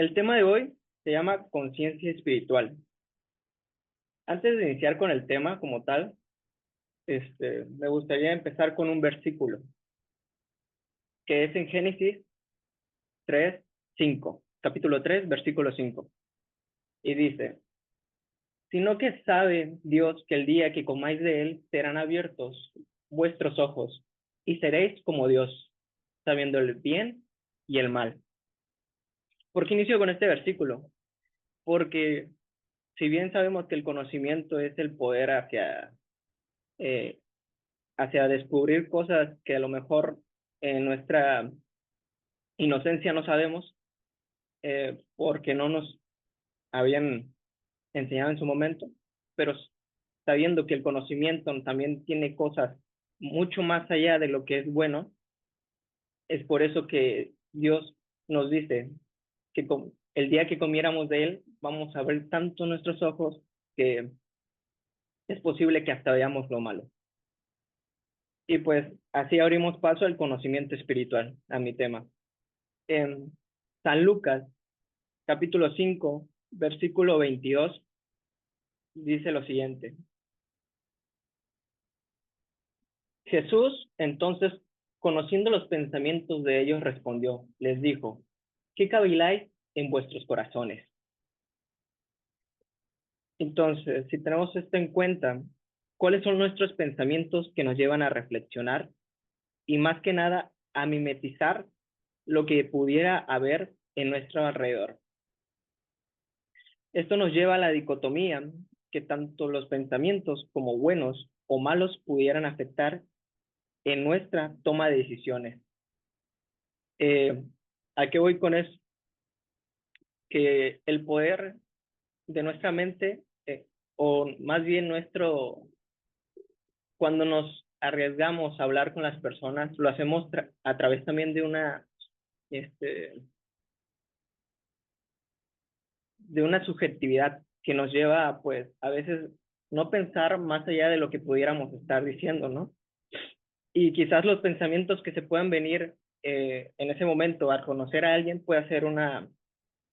El tema de hoy se llama conciencia espiritual. Antes de iniciar con el tema como tal, me gustaría empezar con un versículo que es en Génesis 3:5, capítulo 3, versículo 5. Y dice, sino que sabe Dios que el día que comáis de él serán abiertos vuestros ojos y seréis como Dios, sabiendo el bien y el mal. ¿Por qué inicio con este versículo? Porque si bien sabemos que el conocimiento es el poder eh, hacia descubrir cosas que a lo mejor en nuestra inocencia no sabemos, porque no nos habían enseñado en su momento, pero sabiendo que el conocimiento también tiene cosas mucho más allá de lo que es bueno, es por eso que Dios nos dice que el día que comiéramos de él, vamos a ver tanto nuestros ojos que es posible que hasta veamos lo malo. Y pues así abrimos paso al conocimiento espiritual, a mi tema. En San Lucas, capítulo 5 versículo 22 dice lo siguiente. Jesús, entonces, conociendo los pensamientos de ellos, respondió, les dijo, ¿qué caviláis en vuestros corazones? Entonces, si tenemos esto en cuenta, ¿cuáles son nuestros pensamientos que nos llevan a reflexionar y más que nada a mimetizar lo que pudiera haber en nuestro alrededor? Esto nos lleva a la dicotomía que tanto los pensamientos como buenos o malos pudieran afectar en nuestra toma de decisiones. Eh, ¿A qué voy con eso? Que el poder de nuestra mente, o más bien cuando nos arriesgamos a hablar con las personas, lo hacemos a través también este, de una subjetividad que nos lleva, pues, a veces no pensar más allá de lo que pudiéramos estar diciendo, ¿no? Y quizás los pensamientos que se puedan venir en ese momento al conocer a alguien puede ser un,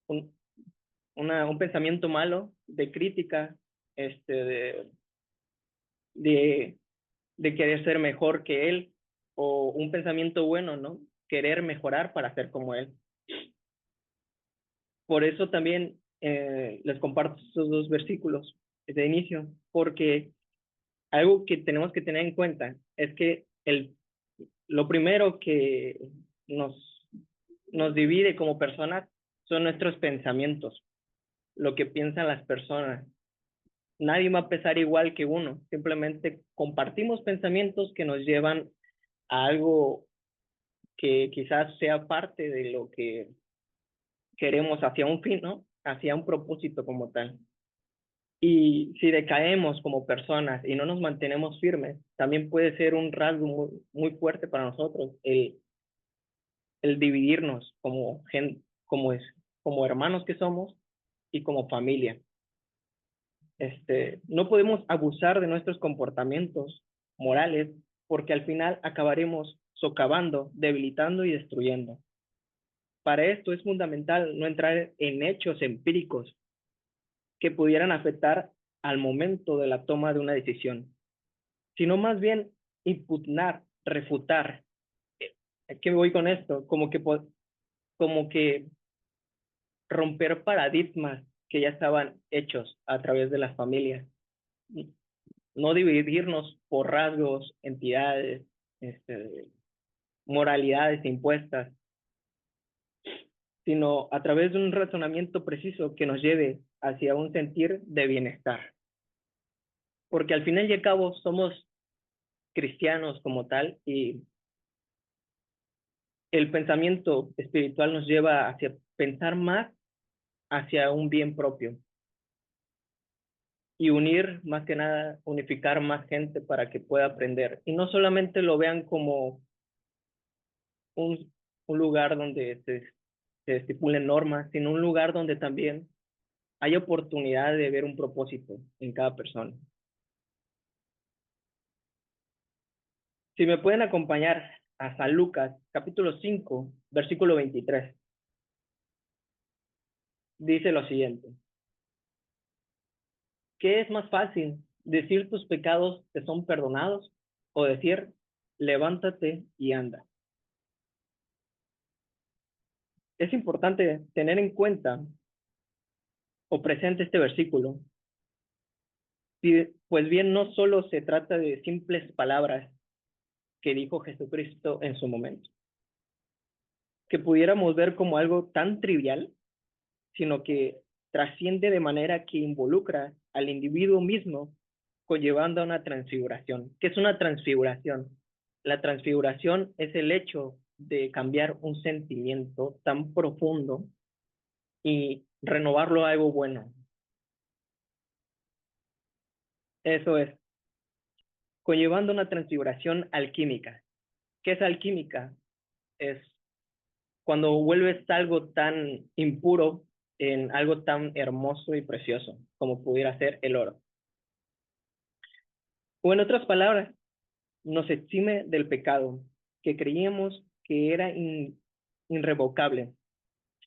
un pensamiento malo de crítica, este, de, de, de querer ser mejor que él, o un pensamiento bueno, ¿no? Querer mejorar para ser como él. Por eso también les comparto estos dos versículos de inicio, porque algo que tenemos que tener en cuenta es que lo primero que nos, nos divide como personas son nuestros pensamientos, lo que piensan las personas. Nadie va a pensar igual que uno, simplemente compartimos pensamientos que nos llevan a algo que quizás sea parte de lo que queremos hacia un fin, ¿no? Hacia un propósito como tal. Y si decaemos como personas y no nos mantenemos firmes, también puede ser un rasgo muy fuerte para nosotros el dividirnos como gente, como hermanos que somos y como familia. No podemos abusar de nuestros comportamientos morales porque al final acabaremos socavando, debilitando y destruyendo. Para esto es fundamental no entrar en hechos empíricos que pudieran afectar al momento de la toma de una decisión, sino más bien impugnar, refutar. ¿A qué voy con esto? Como que romper paradigmas que ya estaban hechos a través de las familias. No dividirnos por rasgos, entidades, este, moralidades impuestas, sino a través de un razonamiento preciso que nos lleve hacia un sentir de bienestar. Porque al final y al cabo somos cristianos como tal y el pensamiento espiritual nos lleva hacia pensar más hacia un bien propio y unir, más que nada, unificar más gente para que pueda aprender. Y no solamente lo vean como un, un lugar donde se estipulen normas, sino un lugar donde también hay oportunidad de ver un propósito en cada persona. Si me pueden acompañar a San Lucas, capítulo 5 versículo 23. dice lo siguiente: ¿qué es más fácil, decir tus pecados te son perdonados o decir levántate y anda? Es importante tener en cuenta o presente este versículo, pues bien no solo se trata de simples palabras que dijo Jesucristo en su momento, que pudiéramos ver como algo tan trivial, sino que trasciende de manera que involucra al individuo mismo, conllevando a una transfiguración. ¿Qué es una transfiguración? La transfiguración es el hecho de cambiar un sentimiento tan profundo y renovarlo a algo bueno. Eso es, conllevando una transfiguración alquímica. ¿Qué es alquímica? Es cuando vuelves algo tan impuro en algo tan hermoso y precioso como pudiera ser el oro. O en otras palabras, nos exime del pecado que creíamos que era irrevocable.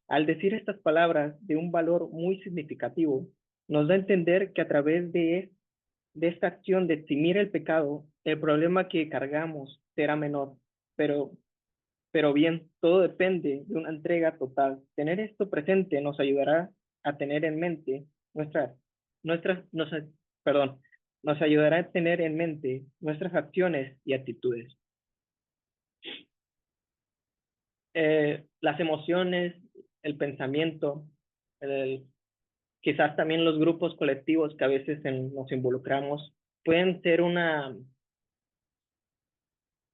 Al decir estas palabras de un valor muy significativo, nos da a entender que a través de esta acción de eximir el pecado, el problema que cargamos será menor. Pero, pero bien, todo depende de una entrega total. Tener esto presente nos ayudará a tener en mente nuestras, nos, perdón, nos ayudará a tener en mente nuestras acciones y actitudes. Las emociones, el pensamiento, el, quizás también los grupos colectivos que a veces nos involucramos, pueden ser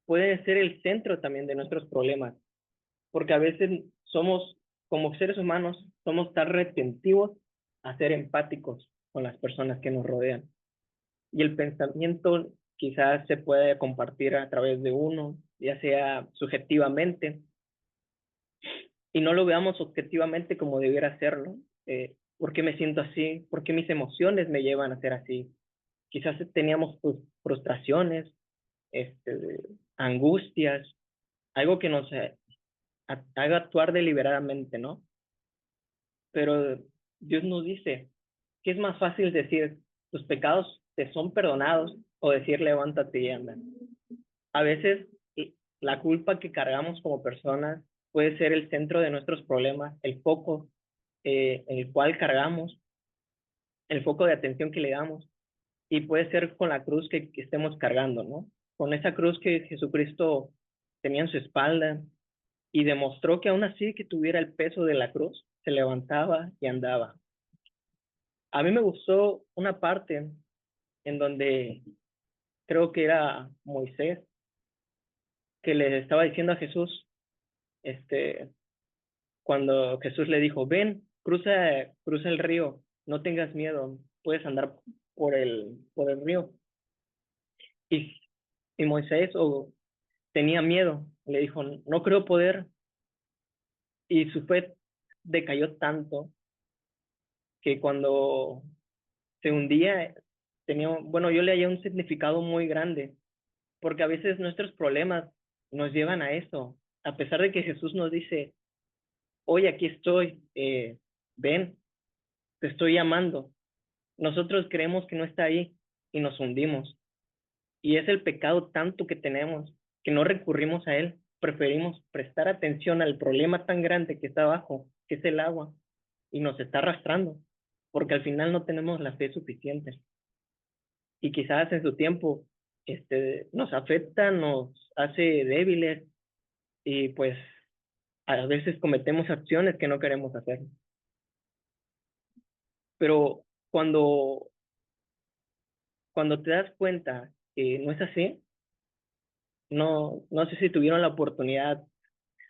pueden ser el centro también de nuestros problemas, porque a veces somos, como seres humanos, somos tan retentivos a ser empáticos con las personas que nos rodean. Y el pensamiento quizás se puede compartir a través de uno, ya sea subjetivamente, y no lo veamos objetivamente como debiera serlo. ¿Por qué me siento así? ¿Por qué mis emociones me llevan a ser así? Quizás teníamos frustraciones, este, angustias, algo que nos haga actuar deliberadamente, ¿no? Pero Dios nos dice que es más fácil decir tus pecados te son perdonados o decir levántate y anda. A veces la culpa que cargamos como personas puede ser el centro de nuestros problemas, el foco en el cual cargamos, el foco de atención que le damos, y puede ser con la cruz que estemos cargando, ¿no? Con esa cruz que Jesucristo tenía en su espalda y demostró que aún así que tuviera el peso de la cruz, se levantaba y andaba. A mí me gustó una parte en donde creo que era Moisés, que le estaba diciendo a Jesús, este, cuando Jesús le dijo, ven, cruza el río, no tengas miedo, puedes andar por el río. Y, y Moisés tenía miedo, le dijo, no creo poder, y su fe decayó tanto que cuando se hundía, bueno, yo le hallé un significado muy grande, porque a veces nuestros problemas nos llevan a eso, a pesar de que Jesús nos dice, hoy aquí estoy, ven, te estoy llamando. Nosotros creemos que no está ahí y nos hundimos. Y es el pecado tanto que tenemos que no recurrimos a él. Preferimos prestar atención al problema tan grande que está abajo, que es el agua, y nos está arrastrando, porque al final no tenemos la fe suficiente. Y quizás en su tiempo nos afecta, nos hace débiles y pues a veces cometemos acciones que no queremos hacer. Pero cuando te das cuenta que no es así, no sé si tuvieron la oportunidad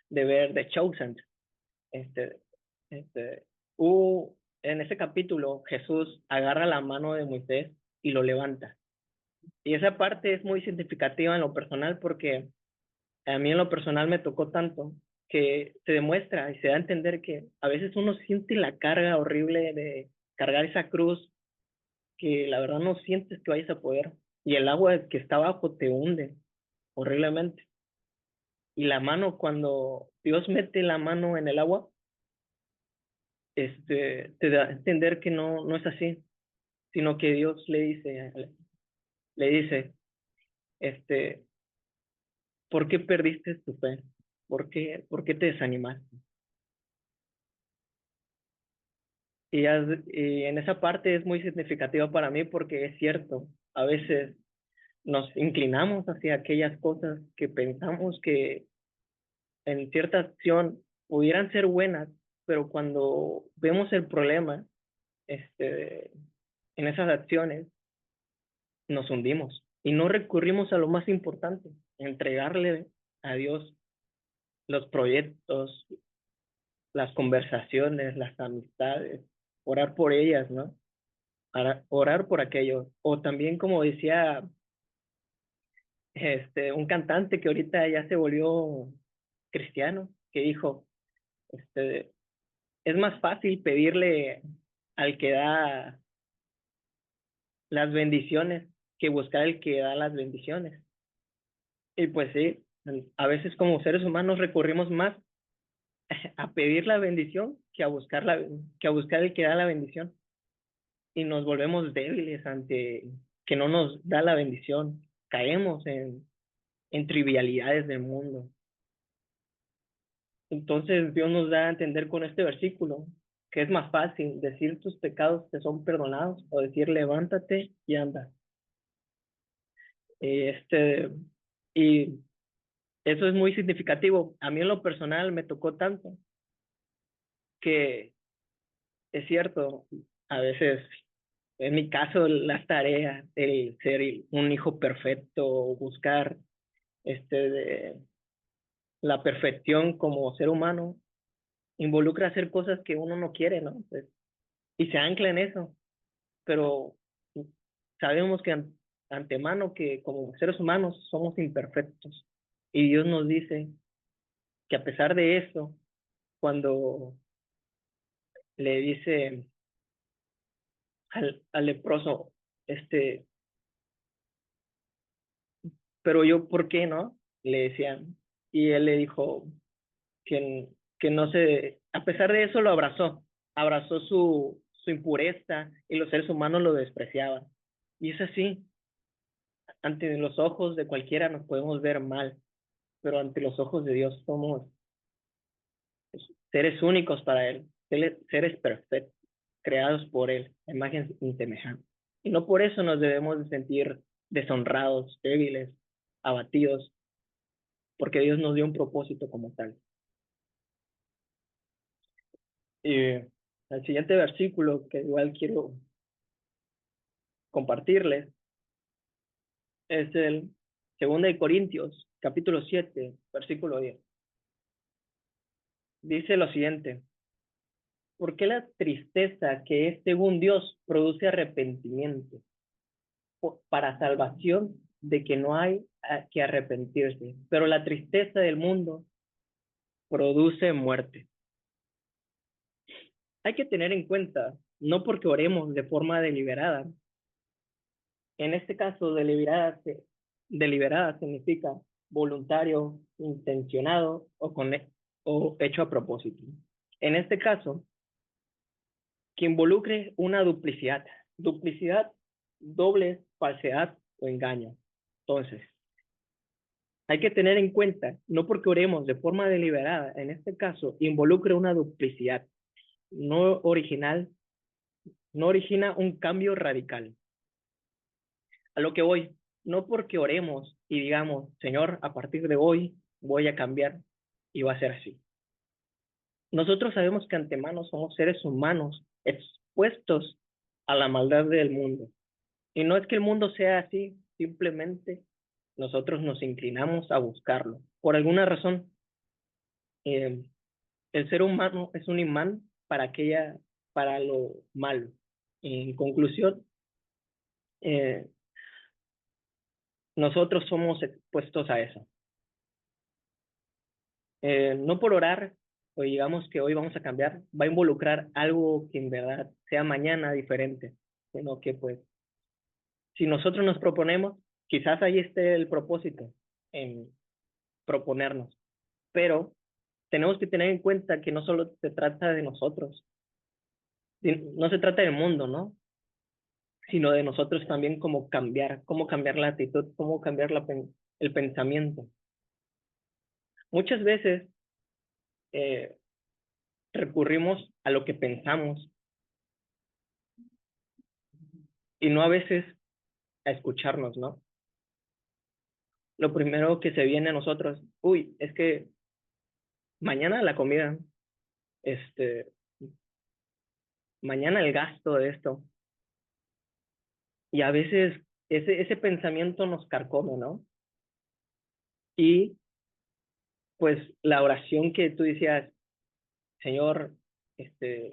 de ver The Chosen. Este, este, en ese capítulo Jesús agarra la mano de Moisés y lo levanta. Y esa parte es muy significativa en lo personal porque a mí en lo personal me tocó tanto que se demuestra y se da a entender que a veces uno siente la carga horrible de cargar esa cruz que la verdad no sientes que vayas a poder. Y el agua que está abajo te hunde horriblemente. Y la mano, cuando Dios mete la mano en el agua, te da a entender que no es así, sino que Dios le dice, este, ¿por qué perdiste tu fe? ¿Por qué te desanimaste? Y en esa parte es muy significativa para mí porque es cierto, a veces nos inclinamos hacia aquellas cosas que pensamos que en cierta acción pudieran ser buenas, pero cuando vemos el problema, este, en esas acciones, nos hundimos y no recurrimos a lo más importante, entregarle a Dios los proyectos, las conversaciones, las amistades, orar por ellas, ¿no? Orar por aquello. O también, como decía un cantante que ahorita ya se volvió cristiano, que dijo, este, es más fácil pedirle al que da las bendiciones que buscar al que da las bendiciones. Y pues sí, a veces como seres humanos recurrimos más a pedir la bendición que a buscar el que da la bendición. Y nos volvemos débiles ante que no nos da la bendición. Caemos en trivialidades del mundo. Entonces Dios nos da a entender con este versículo que es más fácil decir tus pecados te son perdonados o decir levántate y anda. Y, y eso es muy significativo. A mí en lo personal me tocó tanto que es cierto, a veces, en mi caso, las tareas, el ser un hijo perfecto, buscar de la perfección como ser humano, involucra hacer cosas que uno no quiere, ¿no? Pues, y se ancla en eso, pero sabemos que antemano que como seres humanos somos imperfectos y Dios nos dice que a pesar de eso, cuando le dice al leproso, este, pero yo, ¿por qué no? Le decían. Y él le dijo que no se, a pesar de eso lo abrazó su impureza y los seres humanos lo despreciaban. Y es así, ante los ojos de cualquiera nos podemos ver mal, pero ante los ojos de Dios somos seres únicos para Él, seres perfectos, creados por Él, a imagen y semejanza. Y no por eso nos debemos de sentir deshonrados, débiles, abatidos, porque Dios nos dio un propósito como tal. Y el siguiente versículo que igual quiero compartirles es el 2 Corintios, capítulo 7 versículo 10. Dice lo siguiente: ¿por qué la tristeza que es según Dios produce arrepentimiento para salvación de que no hay que arrepentirse? Pero la tristeza del mundo produce muerte. Hay que tener en cuenta, no porque oremos de forma deliberada, en este caso deliberada significa voluntario, intencionado o hecho a propósito. En este caso, que involucre una duplicidad, doble, falsedad o engaño. Entonces, hay que tener en cuenta, no porque oremos de forma deliberada, en este caso, involucre una duplicidad, no original, no origina un cambio radical. A lo que voy, no porque oremos y digamos, Señor, a partir de hoy voy a cambiar y va a ser así. Nosotros sabemos que antemano somos seres humanos expuestos a la maldad del mundo. Y no es que el mundo sea así, simplemente nosotros nos inclinamos a buscarlo. Por alguna razón, eh, el ser humano es un imán para lo malo. En conclusión, eh, nosotros somos expuestos a eso. No por orar o digamos que hoy vamos a cambiar, va a involucrar algo que en verdad sea mañana diferente, sino que pues si nosotros nos proponemos, quizás ahí esté el propósito en proponernos, pero tenemos que tener en cuenta que no solo se trata de nosotros, No se trata del mundo, ¿no? Sino de nosotros también cómo cambiar la actitud, cómo cambiar el pensamiento. Muchas veces eh, recurrimos a lo que pensamos y no a veces a escucharnos, ¿no? Lo primero que se viene a nosotros, uy, es que mañana la comida, este, mañana el gasto de esto. Y a veces ese pensamiento nos carcome, ¿no? Y pues la oración que tú decías, Señor, este,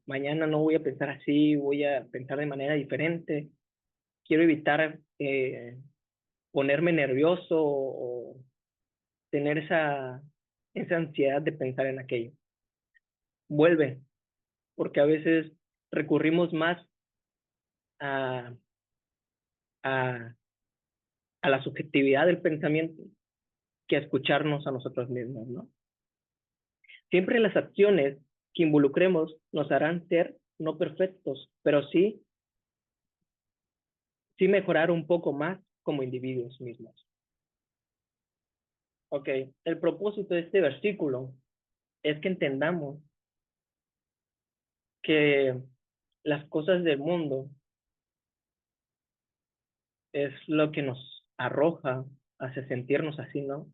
mañana no voy a pensar así, voy a pensar de manera diferente. Quiero evitar ponerme nervioso o tener esa ansiedad de pensar en aquello. Vuelve, porque a veces recurrimos más a, a, a la subjetividad del pensamiento que a escucharnos a nosotros mismos, ¿no? Siempre las acciones que involucremos nos harán ser no perfectos, pero sí mejorar un poco más como individuos mismos. Ok, el propósito de este versículo es que entendamos que las cosas del mundo es lo que nos arroja hacia sentirnos así, ¿no?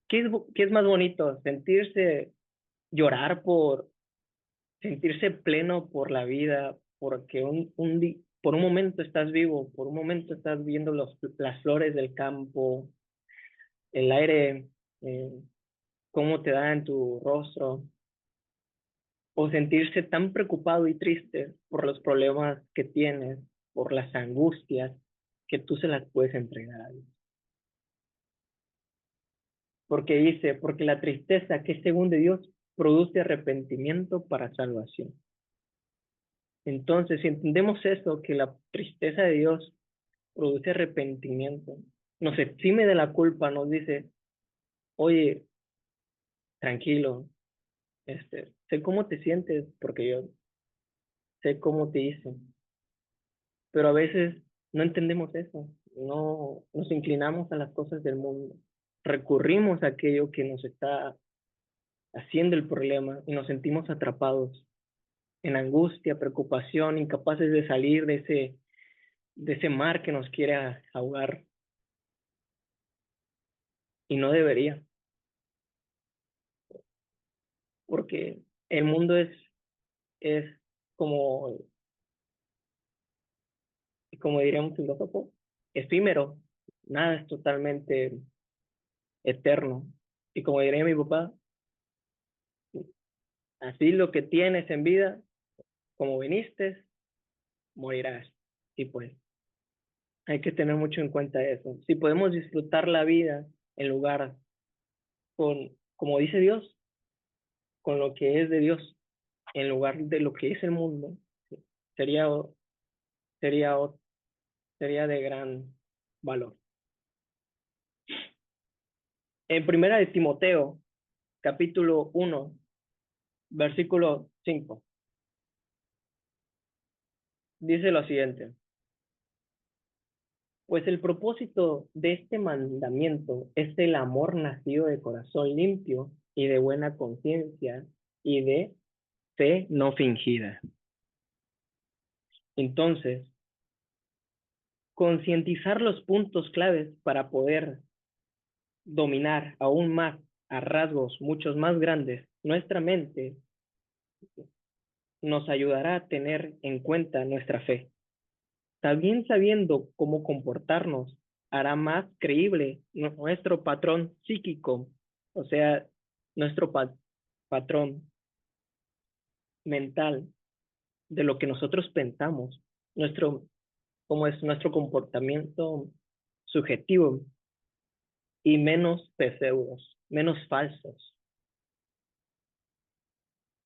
¿Qué es más bonito? Sentirse, llorar por, sentirse pleno por la vida, porque por un momento estás vivo, por un momento estás viendo las flores del campo, el aire, eh, cómo te da en tu rostro, o sentirse tan preocupado y triste por los problemas que tienes, por las angustias, que tú se las puedes entregar a Dios. Porque dice, porque la tristeza que es según de Dios produce arrepentimiento para salvación. Entonces, si entendemos eso, que la tristeza de Dios produce arrepentimiento, nos exime de la culpa, nos dice, oye, tranquilo, sé cómo te sientes, porque yo sé cómo te hice, pero a veces no entendemos eso, no nos inclinamos a las cosas del mundo, recurrimos a aquello que nos está haciendo el problema y nos sentimos atrapados en angustia, preocupación, incapaces de salir de ese mar que nos quiere ahogar y no debería, porque el mundo es como, como diría un filósofo, efímero, nada es totalmente eterno. Y como diría mi papá, así lo que tienes en vida, como viniste, morirás. Y pues hay que tener mucho en cuenta eso. Si podemos disfrutar la vida en lugar como dice Dios, con lo que es de Dios, en lugar de lo que es el mundo, sería, sería, sería de gran valor. En primera de Timoteo, capítulo 1, versículo 5, dice lo siguiente: pues el propósito de este mandamiento es el amor nacido de corazón limpio y de buena conciencia y de fe no fingida. Entonces, concientizar los puntos claves para poder dominar aún más a rasgos muchos más grandes nuestra mente nos ayudará a tener en cuenta nuestra fe. También sabiendo cómo comportarnos hará más creíble nuestro patrón psíquico, o sea, nuestro patrón mental de lo que nosotros pensamos, cómo es nuestro comportamiento subjetivo y menos pseudos, menos falsos.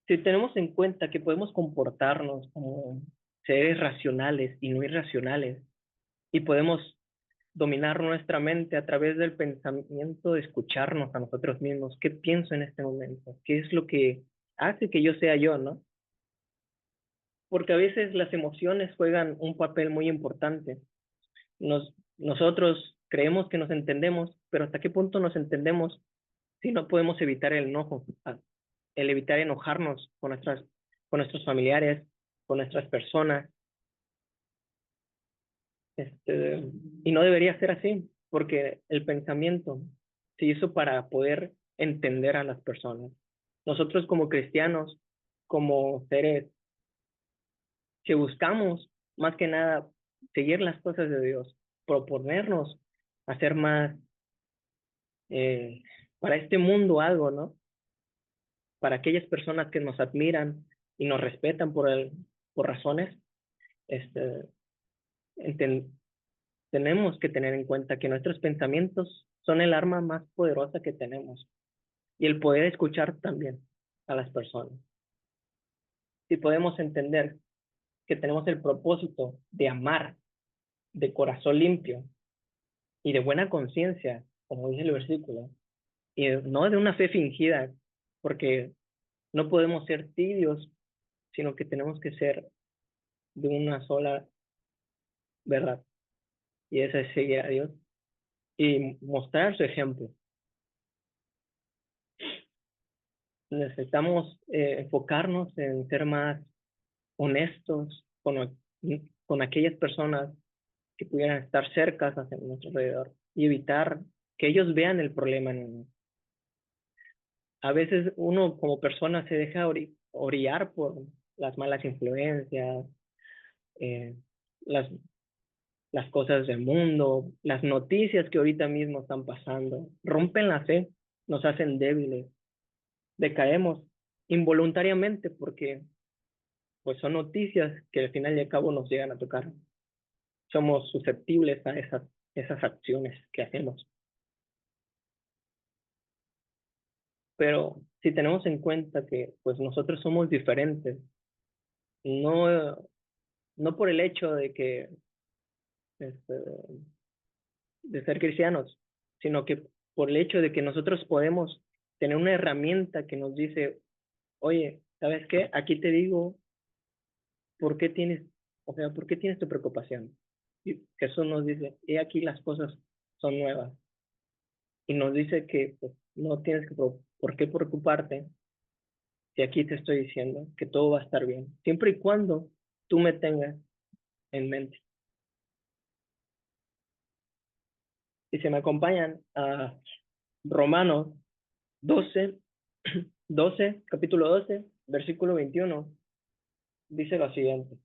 Si tenemos en cuenta que podemos comportarnos como seres racionales y no irracionales y podemos dominar nuestra mente a través del pensamiento de escucharnos a nosotros mismos. ¿Qué pienso en este momento? ¿Qué es lo que hace que yo sea yo, no? porque a veces las emociones juegan un papel muy importante. Nosotros creemos que nos entendemos, pero ¿hasta qué punto nos entendemos si no podemos evitar el enojo, el evitar enojarnos con nuestros familiares, con nuestras personas? Este, y no debería ser así, porque el pensamiento se hizo para poder entender a las personas. Nosotros como cristianos, como seres que buscamos más que nada seguir las cosas de Dios, proponernos hacer más eh, para este mundo algo, ¿no? Para aquellas personas que nos admiran y nos respetan por razones, este, enten- tenemos que tener en cuenta que nuestros pensamientos son el arma más poderosa que tenemos y el poder escuchar también a las personas. Si podemos entender que tenemos el propósito de amar de corazón limpio y de buena conciencia, como dice el versículo, y no de una fe fingida, porque no podemos ser tibios, sino que tenemos que ser de una sola verdad, y esa es seguir a Dios y mostrar su ejemplo. Necesitamos enfocarnos en ser más honestos con aquellas personas que pudieran estar cercas hacia nuestro alrededor y evitar que ellos vean el problema en uno. A veces uno como persona se deja orillar por las malas influencias, eh, las, las cosas del mundo, las noticias que ahorita mismo están pasando, rompen la fe, nos hacen débiles, decaemos involuntariamente porque pues son noticias que al final y al cabo nos llegan a tocar. Somos susceptibles a esas acciones que hacemos. Pero si tenemos en cuenta que pues nosotros somos diferentes, no, no por el hecho este, de ser cristianos, sino que por el hecho de que nosotros podemos tener una herramienta que nos dice, oye, ¿sabes qué? Aquí te digo por qué tienes, o sea, por qué tienes tu preocupación. Y Jesús nos dice, he aquí las cosas son nuevas. Y nos dice que pues, no tienes por qué preocuparte si aquí te estoy diciendo que todo va a estar bien, siempre y cuando tú me tengas en mente. Y se me acompañan a Romanos 12, 12, capítulo 12, versículo 21, dice lo siguiente: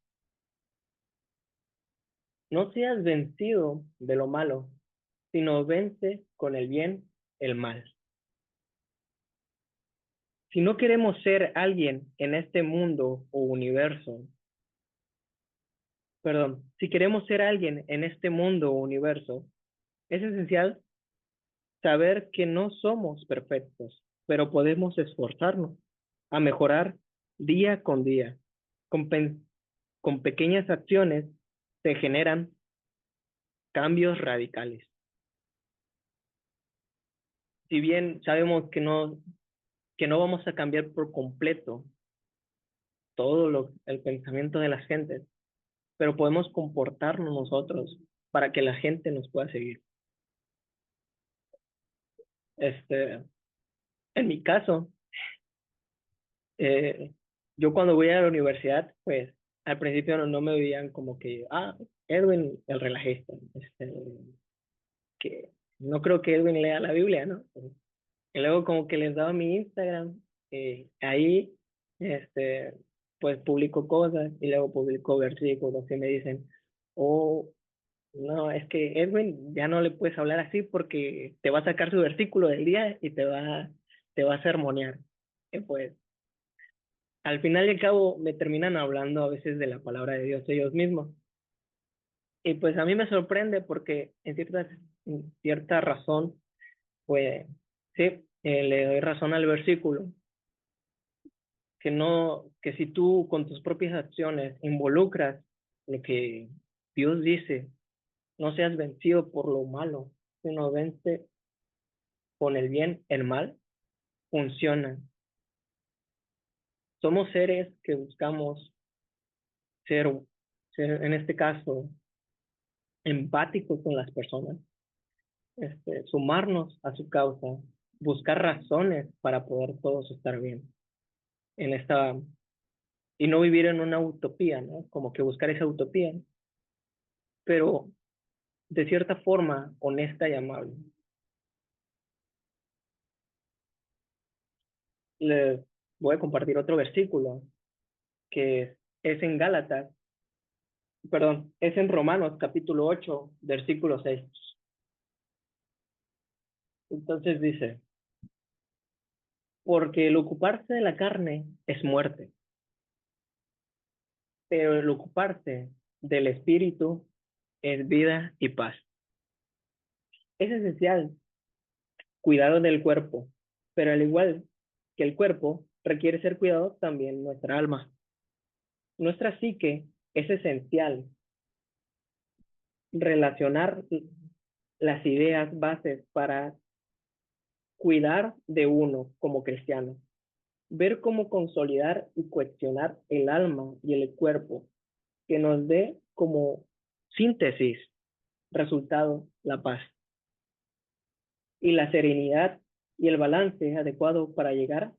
no seas vencido de lo malo, sino vence con el bien el mal. Si no queremos ser alguien en este mundo o universo, perdón, si queremos ser alguien en este mundo o universo, es esencial saber que no somos perfectos, pero podemos esforzarnos a mejorar día con día. Con, con pequeñas acciones se generan cambios radicales. Si bien sabemos que no vamos a cambiar por completo el pensamiento de las gentes, pero podemos comportarnos nosotros para que la gente nos pueda seguir. Este, en mi caso, eh, yo cuando voy a la universidad, pues al principio no me veían como que, Edwin, el relajista, que no creo que Edwin lea la Biblia, ¿no? Y luego como que les daba mi Instagram, ahí, este, pues publico cosas y luego publico versículos y me dicen, oh, no, es que Edwin ya no le puedes hablar así porque te va a sacar su versículo del día y te va a sermonear. Y pues al final y al cabo me terminan hablando a veces de la palabra de Dios ellos mismos. Y pues a mí me sorprende porque en cierta razón, pues sí, le doy razón al versículo, que no, que si tú con tus propias acciones involucras lo que Dios dice, no seas vencido por lo malo, sino vence con el bien el mal, funciona. Somos seres que buscamos ser, ser en este caso, empáticos con las personas, sumarnos a su causa, buscar razones para poder todos estar bien en esta, y no vivir en una utopía, ¿no? Como que buscar esa utopía, pero de cierta forma honesta y amable. Les voy a compartir otro versículo que es en Gálatas, perdón, es en Romanos capítulo 8 versículo 6. Entonces dice, porque el ocuparse de la carne es muerte, pero el ocuparse del espíritu es vida y paz. Es esencial cuidado del cuerpo, pero al igual que el cuerpo requiere ser cuidado también nuestra alma. Nuestra psique es esencial relacionar las ideas bases para cuidar de uno como cristiano, ver cómo consolidar y cuestionar el alma y el cuerpo, que nos dé como síntesis, resultado, la paz y la serenidad y el balance adecuado para llegar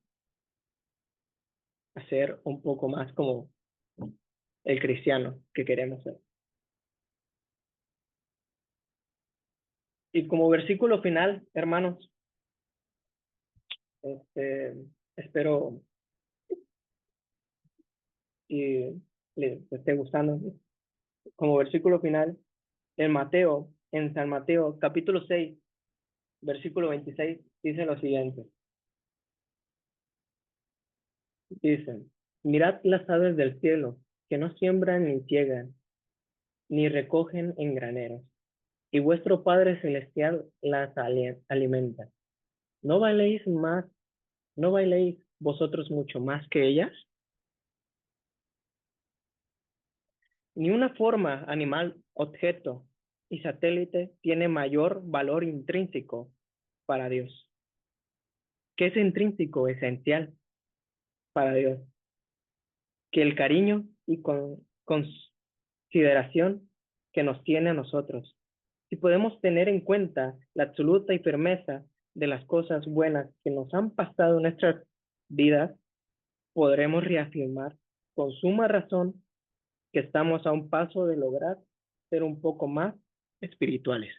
a ser un poco más como el cristiano que queremos ser. Y como versículo final, hermanos, este, espero y les esté gustando. Como versículo final, en San Mateo, capítulo 6 versículo 26 dice lo siguiente. Dicen, mirad las aves del cielo, que no siembran ni ciegan, ni recogen en graneros, y vuestro Padre Celestial las alimenta. ¿No valéis más, no valéis vosotros mucho más que ellas? Ni una forma, animal, objeto y satélite tiene mayor valor intrínseco para Dios. ¿Qué es intrínseco, esencial para Dios? Que el cariño y consideración que nos tiene a nosotros. Si podemos tener en cuenta la absoluta y firmeza de las cosas buenas que nos han pasado en nuestras vidas, podremos reafirmar con suma razón que estamos a un paso de lograr ser un poco más espirituales.